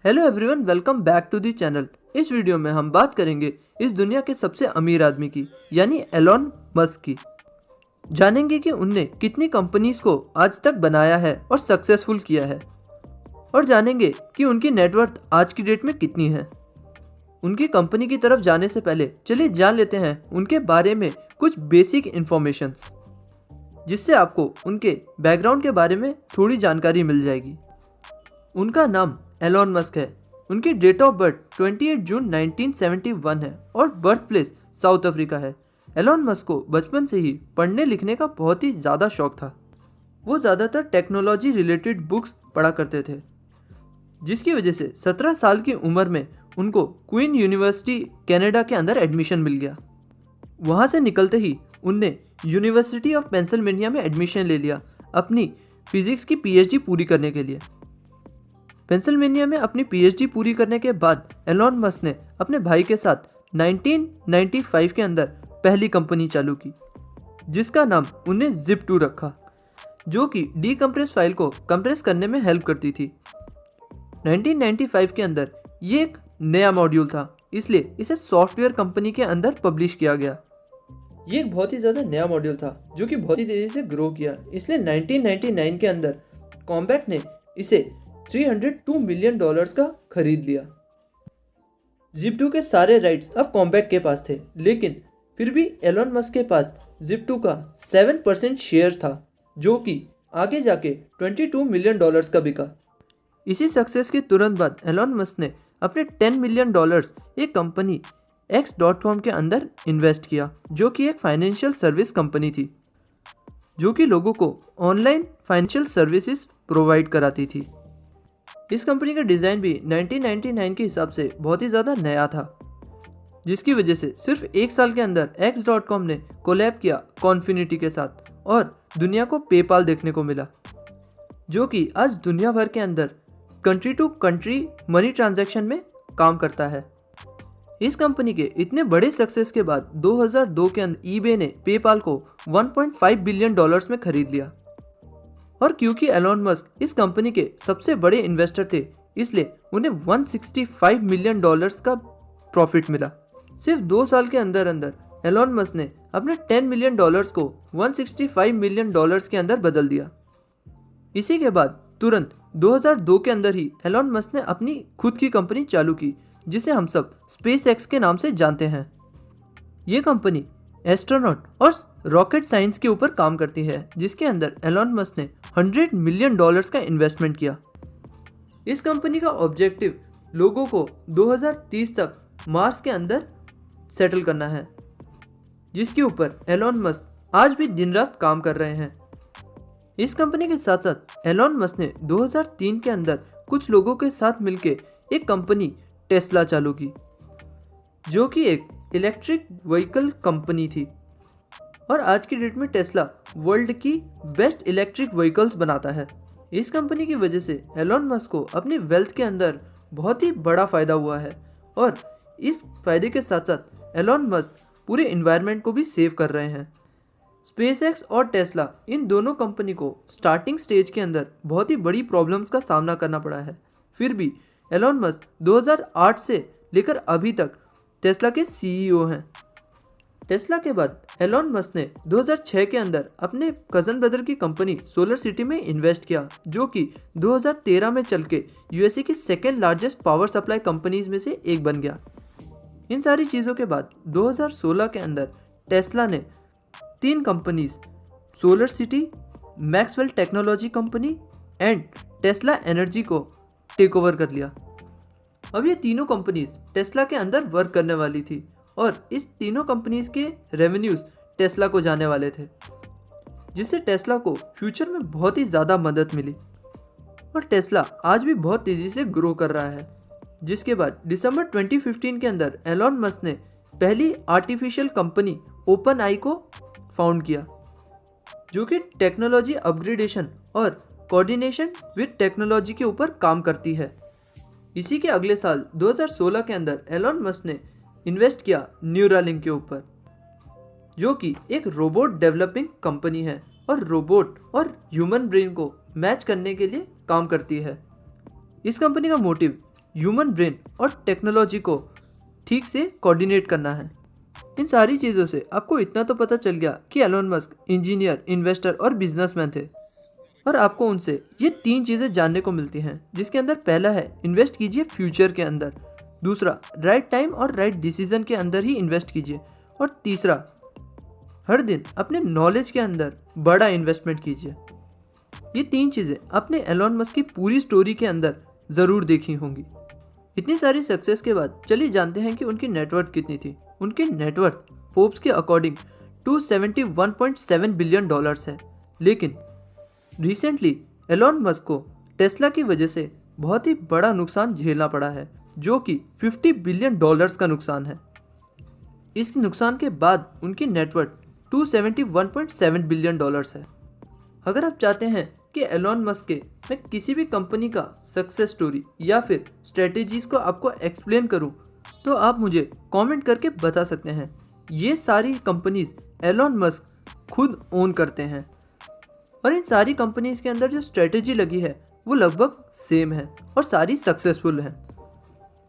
Hello everyone, welcome back to the channel. इस video में हम बात करेंगे इस दुनिया के सबसे अमीर आदमी की, यानी एलोन मस्क की। जानेंगे कि उनने कितनी कंपनीज को आज तक बनाया है और सक्सेसफुल किया है, और जानेंगे कि उनकी नेटवर्थ आज की डेट में कितनी है। उनकी कंपनी की तरफ जाने से पहले चलिए जान लेते हैं उनके बारे में कुछ बेसिक इन्फॉर्मेशंस, जिससे आपको उनके बैकग्राउंड के बारे में थोड़ी जानकारी मिल जाएगी। उनका नाम एलोन मस्क है। उनकी डेट ऑफ बर्थ 28 जून 1971 है और बर्थ प्लेस साउथ अफ्रीका है। एलोन मस्क को बचपन से ही पढ़ने लिखने का बहुत ही ज़्यादा शौक था। वो ज़्यादातर टेक्नोलॉजी रिलेटेड बुक्स पढ़ा करते थे, जिसकी वजह से 17 साल की उम्र में उनको क्वीन यूनिवर्सिटी कनाडा के अंदर एडमिशन मिल गया। वहाँ से निकलते ही उनने यूनिवर्सिटी ऑफ पेंसिल्वेनिया में एडमिशन ले लिया अपनी फिजिक्स की पीएचडी पूरी करने के लिए। पेंसिल्वेनिया में अपनी पीएचडी पूरी करने के बाद एलोन मस्क ने अपने भाई के साथ 1995 के अंदर पहली कंपनी चालू की, जिसका नाम उन्हें जिप2 रखा, जो कि डीकम्प्रेस फाइल को कंप्रेस करने में हेल्प करती थी। 1995 के अंदर ये एक नया मॉड्यूल था, इसलिए इसे सॉफ्टवेयर कंपनी के अंदर पब्लिश किया गया। ये एक बहुत ही ज़्यादा नया मॉड्यूल था जो कि बहुत ही तेज़ी से ग्रो किया, इसलिए 1999 के अंदर कॉम्बैट ने इसे $302 मिलियन का खरीद लिया। जिप2 के सारे राइट्स अब कॉम्बैट के पास थे, लेकिन फिर भी एलोन मस्क के पास जिप2 का 7% शेयर था, जो कि आगे जाके $22 मिलियन का बिका। इसी सक्सेस के तुरंत बाद एलोन मस्क ने अपने $10 मिलियन एक कंपनी X.com के अंदर इन्वेस्ट किया, जो कि एक फाइनेंशियल सर्विस कंपनी थी, जो कि लोगों को ऑनलाइन फाइनेंशियल सर्विसेज प्रोवाइड कराती थी। इस कंपनी का डिज़ाइन भी 1999 के हिसाब से बहुत ही ज़्यादा नया था, जिसकी वजह से सिर्फ एक साल के अंदर X.com ने कोलैब किया कॉन्फिनिटी के साथ और दुनिया को पेपाल देखने को मिला, जो कि आज दुनिया भर के अंदर country to country money transaction में काम करता है। इस कंपनी के इतने बड़े सक्सेस के बाद 2002 के अंदर ईबे ने पेपाल को $1.5 बिलियन में खरीद लिया, और क्योंकि एलोन मस्क इस कंपनी के सबसे बड़े इन्वेस्टर थे, इसलिए उन्हें $165 मिलियन का प्रॉफिट मिला। सिर्फ 2 साल के अंदर अंदर एलोन मस्क ने अपने $10 मिलियन को $165 मिलियन के अंदर बदल दिया। इसी के बाद तुरंत 2002 के अंदर ही एलोन मस्क ने अपनी खुद की कंपनी चालू की, जिसे हम सब SpaceX के नाम से जानते हैं। ये कंपनी एस्ट्रोनॉट और रॉकेट साइंस के ऊपर काम करती है, जिसके अंदर एलोन मस्क ने $100 मिलियन का इन्वेस्टमेंट किया। इस कंपनी का ऑब्जेक्टिव लोगों को 2030 तक मार्स के अंदर सेटल करना है, जिसके ऊपर एलोन मस्क आज भी दिन रात काम कर रहे हैं। इस कंपनी के साथ साथ एलोन मस्क ने 2003 के अंदर कुछ लोगों के साथ मिलकर एक कंपनी टेस्ला चालू की, जो कि एक इलेक्ट्रिक व्हीकल कंपनी थी, और आज की डेट में टेस्ला वर्ल्ड की बेस्ट इलेक्ट्रिक व्हीकल्स बनाता है। इस कंपनी की वजह से एलोन मस्क को अपनी वेल्थ के अंदर बहुत ही बड़ा फ़ायदा हुआ है, और इस फायदे के साथ साथ एलोन मस्क पूरे इन्वायरमेंट को भी सेव कर रहे हैं। SpaceX और टेस्ला, इन दोनों कंपनी को स्टार्टिंग स्टेज के अंदर बहुत ही बड़ी प्रॉब्लम्स का सामना करना पड़ा है, फिर भी एलोन मस्क 2008 से लेकर अभी तक टेस्ला के CEO हैं। टेस्ला के बाद एलोन मस्क ने 2006 के अंदर अपने कज़न ब्रदर की कंपनी सोलर सिटी में इन्वेस्ट किया, जो कि 2013 में चल के USA की second largest power supply companies में से एक बन गया। इन सारी चीज़ों के बाद 2016 के अंदर टेस्ला ने 3 companies solar city, Maxwell technology company and Tesla energy को टेक ओवर कर लिया। अब ये तीनों कंपनीज टेस्ला के अंदर वर्क करने वाली थी, और इस तीनों कंपनीज के रेवेन्यूज टेस्ला को जाने वाले थे, जिससे टेस्ला को फ्यूचर में बहुत ही ज़्यादा मदद मिली, और टेस्ला आज भी बहुत तेज़ी से ग्रो कर रहा है। जिसके बाद दिसंबर 2015 के अंदर एलोन मस्क ने पहली आर्टिफिशियल कंपनी OpenAI को फाउंड किया, जो कि टेक्नोलॉजी अपग्रेडेशन और कोऑर्डिनेशन विद टेक्नोलॉजी के ऊपर काम करती है। इसी के अगले साल 2016 के अंदर एलोन मस्क ने इन्वेस्ट किया न्यूरालिंक के ऊपर, जो कि एक रोबोट डेवलपिंग कंपनी है और रोबोट और ह्यूमन ब्रेन को मैच करने के लिए काम करती है। इस कंपनी का मोटिव ह्यूमन ब्रेन और टेक्नोलॉजी को ठीक से कोऑर्डिनेट करना है। इन सारी चीज़ों से आपको इतना तो पता चल गया कि एलोन मस्क इंजीनियर, इन्वेस्टर और बिजनेसमैन थे। और आपको उनसे ये 3 चीज़ें जानने को मिलती हैं, जिसके अंदर पहला है इन्वेस्ट कीजिए फ्यूचर के अंदर, दूसरा राइट टाइम और राइट डिसीजन के अंदर ही इन्वेस्ट कीजिए, और तीसरा हर दिन अपने नॉलेज के अंदर बड़ा इन्वेस्टमेंट कीजिए। ये 3 चीज़ें आपने एलोन मस्क की पूरी स्टोरी के अंदर ज़रूर देखी होंगी। इतनी सारी सक्सेस के बाद चलिए जानते हैं कि उनकी नेटवर्थ कितनी थी। उनकी नेटवर्थ फोर्ब्स के अकॉर्डिंग $271.7 बिलियन है। लेकिन रिसेंटली एलोन मस्क को टेस्ला की वजह से बहुत ही बड़ा नुकसान झेलना पड़ा है, जो कि $50 बिलियन का नुकसान है। इस नुकसान के बाद उनकी नेटवर्थ $271.7 बिलियन है। अगर आप चाहते हैं कि एलोन मस्क के मैं किसी भी कंपनी का सक्सेस स्टोरी या फिर स्ट्रेटेजीज को आपको एक्सप्लेन करूं, तो आप मुझे कमेंट करके बता सकते हैं। ये सारी कंपनीज एलोन मस्क खुद ओन करते हैं, और इन सारी कंपनीज के अंदर जो स्ट्रेटेजी लगी है वो लगभग सेम है और सारी सक्सेसफुल है।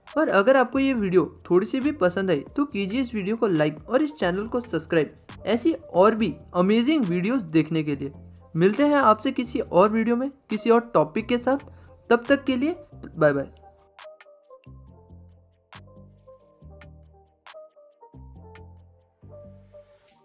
और अगर आपको ये वीडियो थोड़ी सी भी पसंद आई तो कीजिए इस वीडियो को लाइक और इस चैनल को सब्सक्राइब, ऐसी और भी अमेजिंग वीडियोस देखने के लिए। मिलते हैं आपसे किसी और वीडियो में किसी और टॉपिक के साथ। तब तक के लिए बाय बाय।